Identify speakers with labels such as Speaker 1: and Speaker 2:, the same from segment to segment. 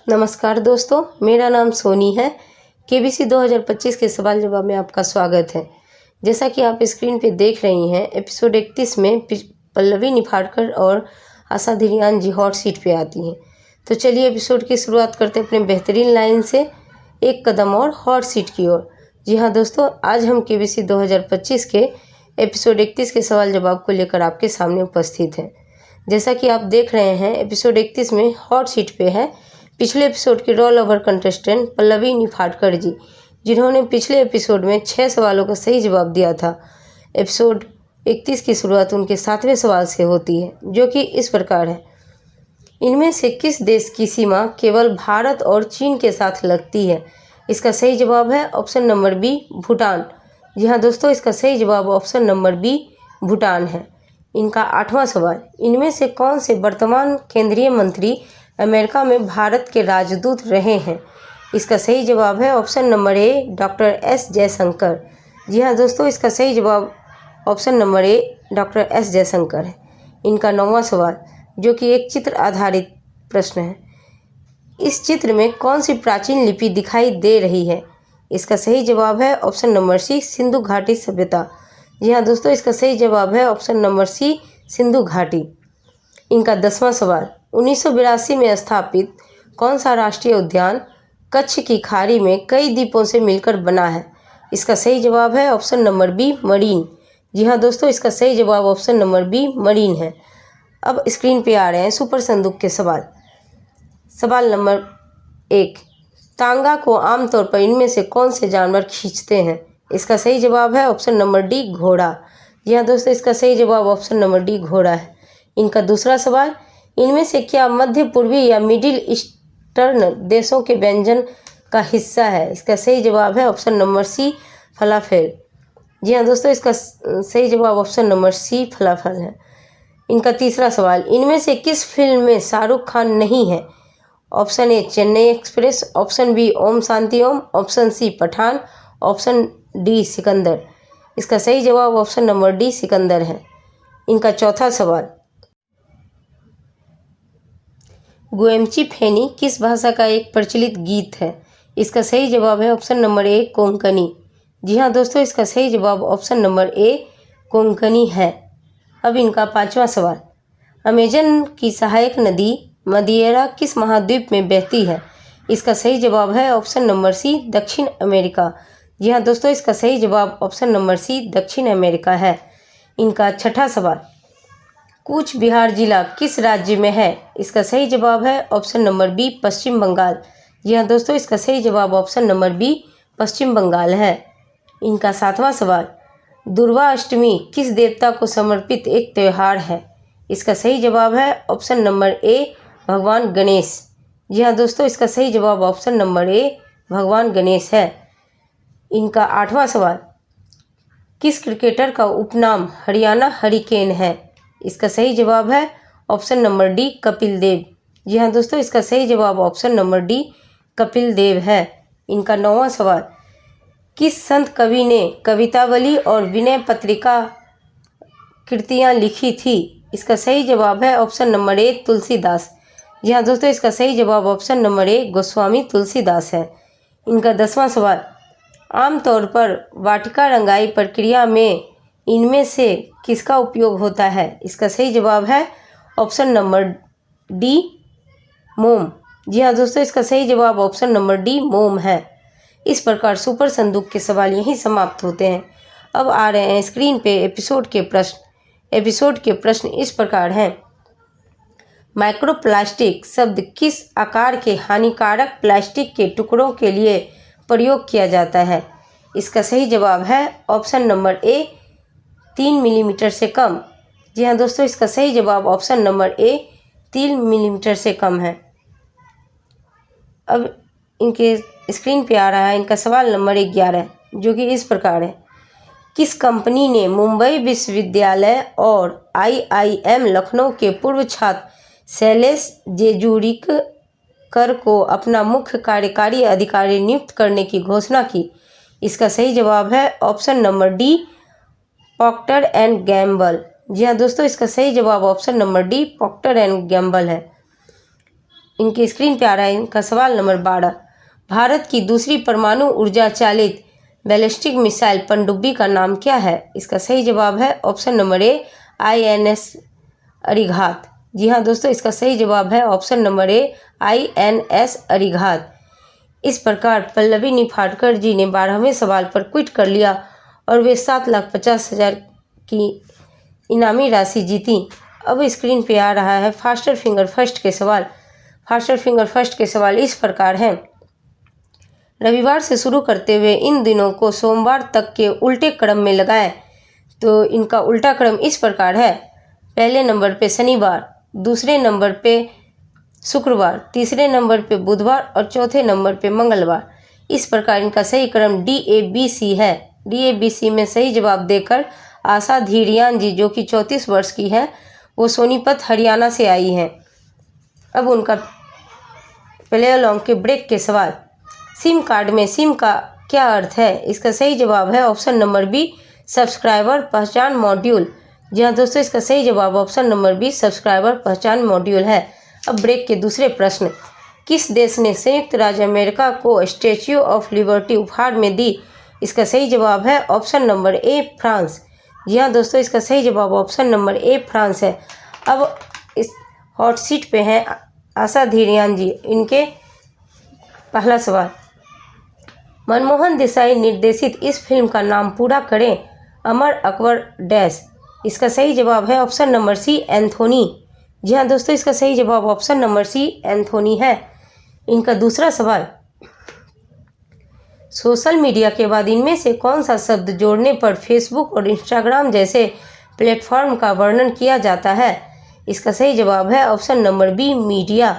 Speaker 1: नमस्कार दोस्तों, मेरा नाम सोनी है। केबीसी 2025 के सवाल जवाब में आपका स्वागत है। जैसा कि आप स्क्रीन पे देख रही हैं, एपिसोड 31 में पल्लवी निफाडकर और आशा धीरियान जी हॉट सीट पे आती हैं। तो चलिए एपिसोड की शुरुआत करते हैं अपने बेहतरीन लाइन से, एक कदम और हॉट सीट की ओर। जी हाँ दोस्तों, आज हम केबीसी 2025 के एपिसोड 31 के सवाल जवाब को लेकर आपके सामने उपस्थित हैं। जैसा कि आप देख रहे हैं, एपिसोड 31 में हॉट सीट पे है पिछले एपिसोड के roll over contestant Pallavi Niphadkar जी, जिन्होंने पिछले एपिसोड में 6 सवालों का सही जवाब दिया था। एपिसोड 31 की शुरुआत उनके 7वें सवाल से होती है, जो कि इस प्रकार है। इनमें से किस देश की सीमा केवल भारत और चीन के साथ लगती है? इसका सही जवाब है ऑप्शन नंबर बी, भूटान। जी हाँ दोस्तों, इसका सही जवाब ऑप्शन नंबर बी, भूटान है। इनका 8वां सवाल, इनमें से कौन से वर्तमान केंद्रीय मंत्री अमेरिका में भारत के राजदूत रहे हैं? इसका सही जवाब है option number A, doctor S Jaishankar. जी हाँ दोस्तों, इसका सही जवाब option number A, doctor S Jaishankar है। इनका 9वां सवाल, जो कि एक चित्र आधारित प्रश्न है। इस चित्र में कौन सी प्राचीन लिपि दिखाई दे रही है? इसका सही जवाब है ऑप्शन नंबर सी, सिंधु घाटी सभ्यता। जी हाँ दोस्तों, इसका सही जवाब है ऑप्शन नंबर सी, सिंधु घाटी। इनका 10वां सवाल, 1982 में स्थापित कौन सा राष्ट्रीय उद्यान कच्छ की खाड़ी में कई द्वीपों से मिलकर बना है? इसका सही जवाब है ऑप्शन नंबर बी, मरीन। जी हाँ दोस्तों, इसका सही जवाब ऑप्शन नंबर बी, मरीन है। अब स्क्रीन पे आ रहे हैं सुपर संदूक के सवाल। सवाल नंबर 1, तांगा को आमतौर पर इनमें से कौन से जानवर खींचते हैं? इसका सही जवाब है ऑप्शन नंबर डी, घोड़ा। जी हाँ दोस्तों, इसका सही जवाब ऑप्शन नंबर डी, घोड़ा है। इनका दूसरा सवाल, इनमें से क्या मध्य पूर्वी या मिडिल ईस्टर्न देशों के व्यंजन का हिस्सा है? इसका सही जवाब है ऑप्शन नंबर सी, फलाफेल। जी हाँ दोस्तों, इसका सही जवाब ऑप्शन नंबर सी, फलाफल है। इनका तीसरा सवाल, इनमें से किस फिल्म में शाहरुख खान नहीं है? Option A, Chennai express, option B, Om Shanti Om, option C, Pathaan, option D, Sikandar. इसका सही जवाब ऑप्शन नंबर डी, सिकंदर है। इनका चौथा सवाल, गुएमची फेनी किस भाषा का एक प्रचलित गीत है? इसका सही जवाब है ऑप्शन नंबर ए, कोंकणी। जी हाँ दोस्तों, इसका सही जवाब ऑप्शन नंबर ए, कोंकणी है। अब इनका 5वां सवाल, अमेजन की सहायक नदी मदियरा किस महाद्वीप में बहती है? इसका सही जवाब है ऑप्शन नंबर सी, दक्षिण अमेरिका। जी हाँ दोस्तों, इसका सही जवाब ऑप्शन नंबर सी, दक्षिण अमेरिका है। इनका 6ठा सवाल, कूच बिहार जिला किस राज्य में है? इसका सही जवाब है ऑप्शन नंबर बी, पश्चिम बंगाल। जी हाँ दोस्तों, इसका सही जवाब ऑप्शन नंबर बी, पश्चिम बंगाल है। इनका 7वां सवाल, दुर्गा अष्टमी किस देवता को समर्पित एक त्यौहार है? इसका सही जवाब है ऑप्शन नंबर ए, भगवान गणेश। जी हाँ दोस्तों, इसका सही जवाब ऑप्शन नंबर ए, भगवान गणेश है। इनका 8वां सवाल, किस क्रिकेटर का उपनाम हरियाणा हरिकेन है? इसका सही जवाब है option number D, Kapil Dev. जी हाँ दोस्तों, इसका सही जवाब option number D, Kapil Dev है। इनका 9वां सवाल, किस संत कवि ने कवितावली और विनय पत्रिका कृतियाँ लिखी थी? इसका सही जवाब है ऑप्शन नंबर ए, तुलसीदास। जी हाँ दोस्तों, इसका सही जवाब ऑप्शन नंबर ए, गोस्वामी तुलसीदास है। इनका 10वां सवाल, आमतौर पर वाटिका रंगाई प्रक्रिया में इनमें से किसका उपयोग होता है? इसका सही जवाब है ऑप्शन नंबर डी, मोम। जी हाँ दोस्तों, इसका सही जवाब ऑप्शन नंबर डी, मोम है। इस प्रकार सुपर संदूक के सवाल यहीं समाप्त होते हैं। अब आ रहे हैं स्क्रीन पे एपिसोड के प्रश्न। एपिसोड के प्रश्न इस प्रकार हैं। माइक्रोप्लास्टिक शब्द किस आकार के हानिकारक प्लास्टिक के टुकड़ों के लिए प्रयोग किया जाता है? इसका सही जवाब है ऑप्शन नंबर ए, 3 मिलीमीटर से कम। जी हाँ दोस्तों, इसका सही जवाब ऑप्शन नंबर ए, 3 मिलीमीटर से कम है। अब इनके स्क्रीन पे आ रहा है इनका सवाल नंबर 11, जो कि इस प्रकार है। किस कंपनी ने मुंबई विश्वविद्यालय और IIM लखनऊ के पूर्व छात्र शैलेश जेजुरीकर को अपना मुख्य कार्यकारी अधिकारी नियुक्त करने की घोषणा की? इसका सही जवाब है option number D, Procter and Gamble. जी हाँ दोस्तों, इसका सही जवाब option number D, Procter and Gamble है। इनकी स्क्रीन पे आ रहा है इनका सवाल नंबर 12। भारत की दूसरी परमाणु ऊर्जा चालित बैलिस्टिक मिसाइल पनडुब्बी का नाम क्या है? इसका सही जवाब है option number A INS Arighaat. जी हाँ दोस्तों, इसका सही जवाब है option number A INS Arighaat. इस प्रकार पल्लवी निफाडकर जी ने 12वें सवाल पर क्विट कर लिया और वे 7,50,000 की इनामी राशि जीती। अब स्क्रीन पे आ रहा है फास्टर फिंगर फर्स्ट के सवाल। फास्टर फिंगर फर्स्ट के सवाल इस प्रकार हैं। रविवार से शुरू करते हुए इन दिनों को सोमवार तक के उल्टे क्रम में लगाएं। तो इनका उल्टा क्रम इस प्रकार है। पहले नंबर पे शनिवार, दूसरे नंबर पे शुक्रवार, तीसरे नंबर पे बुधवार और चौथे नंबर पे मंगलवार। इस प्रकार इनका सही क्रम DABC है। DABC में सही जवाब देकर आशा धीरियान जी, जो कि 34 वर्ष की है, वो सोनीपत हरियाणा से आई हैं। अब उनका प्ले अलोंग के ब्रेक के सवाल। सिम कार्ड में सिम का क्या अर्थ है? इसका सही जवाब है ऑप्शन नंबर बी सब्सक्राइबर पहचान मॉड्यूल। जी हाँ दोस्तों, इसका सही जवाब ऑप्शन नंबर बी सब्सक्राइबर पहचान मॉड्यूल है। अब ब्रेक के दूसरे प्रश्न। किस देश ने संयुक्त राज्य अमेरिका को स्टैच्यू ऑफ लिबर्टी उपहार में दी? इसका सही जवाब है ऑप्शन नंबर ए फ्रांस। जी हाँ दोस्तों, इसका सही जवाब ऑप्शन नंबर ए फ्रांस है। अब इस हॉट सीट पे हैं आशा धीरियान जी। इनके पहला सवाल। मनमोहन देसाई निर्देशित इस फिल्म का नाम पूरा करें। अमर अकबर डैश। इसका सही जवाब है ऑप्शन नंबर सी एंथोनी। जी हाँ दोस्तों, इसका सही जवाब ऑप्शन नंबर सी एंथोनी है। इनका दूसरा सवाल। सोशल मीडिया के बाद इनमें से कौन सा शब्द जोड़ने पर फेसबुक और इंस्टाग्राम जैसे प्लेटफॉर्म का वर्णन किया जाता है? इसका सही जवाब है ऑप्शन नंबर बी मीडिया।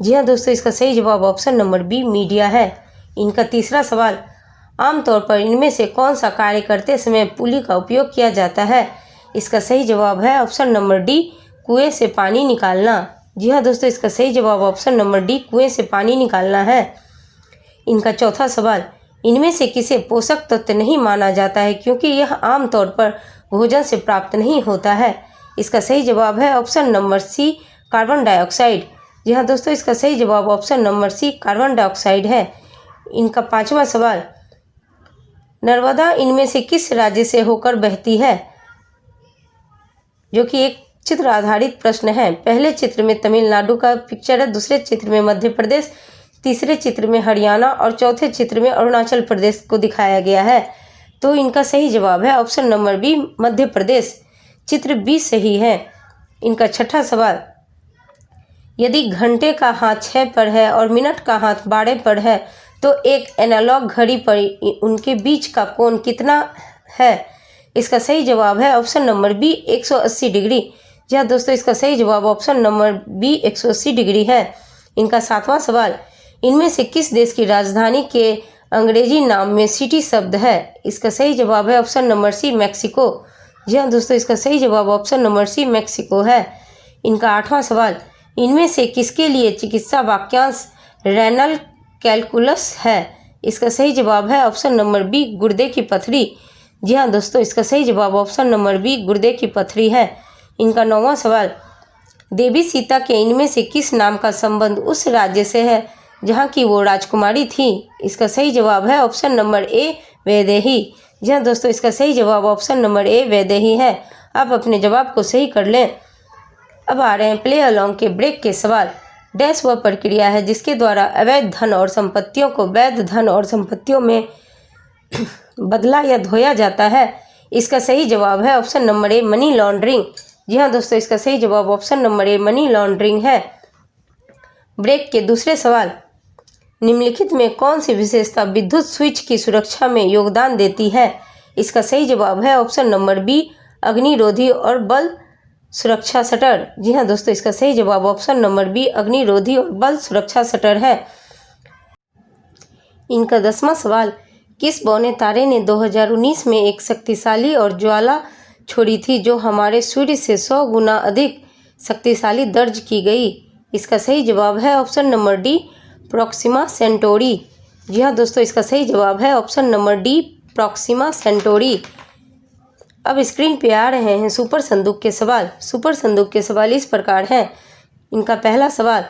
Speaker 1: जी हाँ दोस्तों, इसका सही जवाब ऑप्शन नंबर बी मीडिया है। इनका तीसरा सवाल। आमतौर पर इनमें से कौन सा कार्य करते समय पुली का उपयोग किया जाता है? इसका सही जवाब है ऑप्शन नंबर डी कुएं से पानी निकालना। जी हाँ दोस्तों, इसका सही जवाब ऑप्शन नंबर डी कुएं से पानी निकालना है। इनका चौथा सवाल। इनमें से किसे पोषक तत्व नहीं माना जाता है क्योंकि यह आमतौर पर भोजन से प्राप्त नहीं होता है? इसका सही जवाब है option number C carbon dioxide. जी हाँ दोस्तों, इसका सही जवाब option number C carbon dioxide है। इनका पांचवा सवाल। नर्मदा इनमें से किस राज्य से होकर बहती है? जो कि एक चित्र आधारित प्रश्न है। पहले चित्र में तमिलनाडु का पिक्चर है, दूसरे चित्र में मध्य प्रदेश, तीसरे चित्र में हरियाणा और चौथे चित्र में अरुणाचल प्रदेश को दिखाया गया है। तो इनका सही जवाब है option number B Madhya Pradesh. चित्र बी सही है। इनका छठा सवाल। यदि घंटे का हाथ 6 पर है और मिनट का हाथ 12 पर है तो एक एनालॉग घड़ी पर उनके बीच का कोण कितना है? इसका सही जवाब है ऑप्शन नंबर बी 180 डिग्री। जी हाँ दोस्तों, इसका सही जवाब ऑप्शन नंबर बी 180 डिग्री है। इनका सातवां सवाल। इनमें से किस देश की राजधानी के अंग्रेजी नाम में सिटी शब्द है? इसका सही जवाब है ऑप्शन नंबर सी मैक्सिको। जी हाँ दोस्तों, इसका सही जवाब ऑप्शन नंबर सी मैक्सिको है। इनका आठवां सवाल। इनमें से किसके लिए चिकित्सा वाक्यांश रेनल कैलकुलस है? इसका सही जवाब है ऑप्शन नंबर बी गुर्दे की पथरी। जी हाँ दोस्तों, इसका सही जवाब ऑप्शन नंबर बी गुर्दे की पथरी है। इनका 9वां सवाल। देवी सीता के इनमें से किस नाम का संबंध उस राज्य से है जहाँ की वो राजकुमारी थी? इसका सही जवाब है ऑप्शन नंबर ए वैदेही। जी हाँ दोस्तों, इसका सही जवाब ऑप्शन नंबर ए वैदेही है। आप अपने जवाब को सही कर लें। अब आ रहे हैं प्ले अलोंग के ब्रेक के सवाल। डैश वह प्रक्रिया है जिसके द्वारा अवैध धन और संपत्तियों को वैध धन और संपत्तियों में बदला या धोया जाता है? इसका सही जवाब है option number A money laundering. जी हाँ दोस्तों, इसका सही जवाब option number A money laundering है। ब्रेक के दूसरे सवाल। निम्नलिखित में कौन सी विशेषता विद्युत स्विच की सुरक्षा में योगदान देती है? इसका सही जवाब है ऑप्शन नंबर बी अग्निरोधी और बल सुरक्षा शटर। जी हाँ दोस्तों, इसका सही जवाब ऑप्शन नंबर बी अग्निरोधी और बल सुरक्षा शटर है। इनका 10वां सवाल। किस बौने तारे ने 2019 में एक शक्तिशाली और ज्वाला छोड़ी थी जो हमारे सूर्य से 100 गुना अधिक शक्तिशाली दर्ज की गई? इसका सही जवाब है option number D Proxima Centauri. जी हाँ दोस्तों, इसका सही जवाब है option number D Proxima Centauri. अब स्क्रीन पे आ रहे हैं सुपर संदूक के सवाल। सुपर संदूक के सवाल इस प्रकार हैं। इनका पहला सवाल।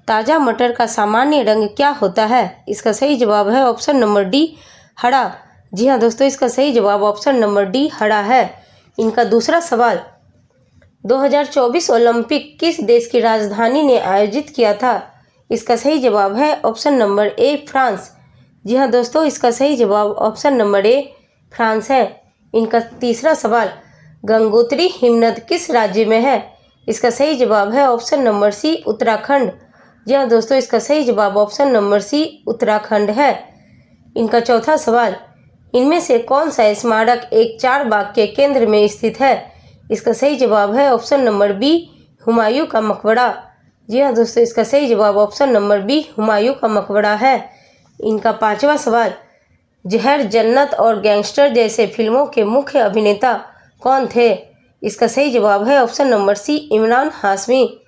Speaker 1: ताज़ा मटर का सामान्य रंग क्या होता है? इसका सही जवाब है ऑप्शन नंबर डी, हरा। जी हाँ दोस्तों, इसका सही जवाब ऑप्शन नंबर डी, हरा है। इनका दूसरा सवाल, 2024 ओलंपिक किस देश की राजधानी ने आयोजित किया था? इसका सही जवाब है ऑप्शन नंबर ए, फ्रांस। जी हाँ दोस्तों, इसका सही जवाब ऑप्शन नंबर ए, फ्रांस है। इनका तीसरा सवाल, गंगोत्री हिमनद किस राज्य में है? इसका सही जवाब है ऑप्शन नंबर सी, उत्तराखंड। जी हाँ दोस्तों, इसका सही जवाब ऑप्शन नंबर सी, उत्तराखंड है। इनका चौथा सवाल, इनमें से कौन सा स्मारक एक चार बाग के केंद्र में स्थित है? इसका सही जवाब है ऑप्शन नंबर बी, हुमायूं का मकबरा। जी हाँ दोस्तों, इसका सही जवाब ऑप्शन नंबर बी, हुमायूं का मकबरा है। इनका पांचवा सवाल, जहर, जन्नत और गैंगस्टर जैसे फिल्मों के मुख्य अभिनेता कौन थे? इसका सही जवाब है option number C, Emraan Hashmi.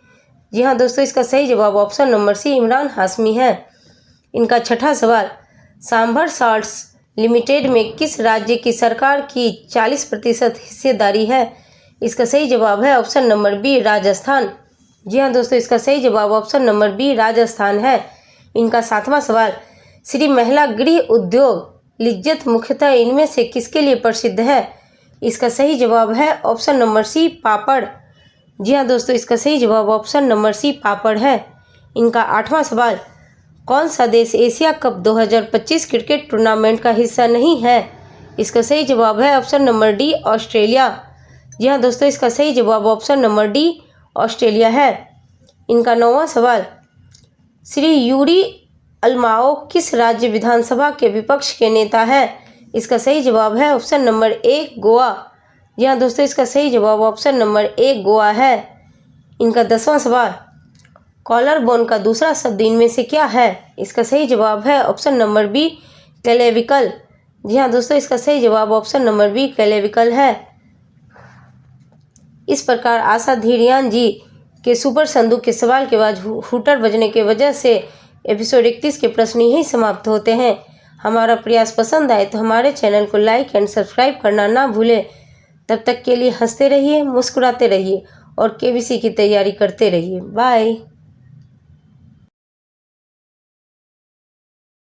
Speaker 1: जी हाँ दोस्तों, इसका सही जवाब option number C, Emraan Hashmi है। इनका छठा सवाल, सांभर साल्ट्स लिमिटेड में किस राज्य की सरकार की 40% हिस्सेदारी है? इसका सही जवाब है ऑप्शन नंबर बी, राजस्थान। जी हाँ दोस्तों, इसका सही जवाब ऑप्शन नंबर बी, राजस्थान है। इनका सातवां सवाल, श्री महिला गृह उद्योग लिज्जत मुख्यतः इनमें से किसके लिए प्रसिद्ध है? इसका सही जवाब है ऑप्शन नंबर सी, पापड़। जी हाँ दोस्तों, इसका सही जवाब ऑप्शन नंबर सी, पापड़ है। इनका आठवां सवाल, कौन सा देश एशिया कप 2025 क्रिकेट टूर्नामेंट का हिस्सा नहीं है? इसका सही जवाब है ऑप्शन नंबर डी, ऑस्ट्रेलिया। जी हाँ दोस्तों, इसका सही जवाब ऑप्शन नंबर डी, ऑस्ट्रेलिया है। इनका नौवां सवाल, श्री यूरी अल्माओ किस राज्य विधानसभा के विपक्ष के नेता है? इसका सही जवाब है ऑप्शन नंबर ए, गोवा। जी हाँ दोस्तों, इसका सही जवाब ऑप्शन नंबर ए, गोवा है। इनका 10वां सवाल, कॉलर बोन का दूसरा शब्द इनमें से क्या है? इसका सही जवाब है ऑप्शन नंबर बी, क्लेविकल। जी हाँ दोस्तों, इसका सही जवाब ऑप्शन नंबर बी, क्लेविकल है। इस प्रकार आशा धीरियान जी के सुपर संदूक के सवाल के बाद हूटर बजने की वजह से एपिसोड 31 के प्रश्न यहीं समाप्त होते हैं। हमारा प्रयास पसंद आए तो हमारे चैनल को लाइक एंड सब्सक्राइब करना ना भूलें। तब तक के लिए हंसते रहिए, मुस्कुराते रहिए और केबीसी की तैयारी करते रहिए। बाय।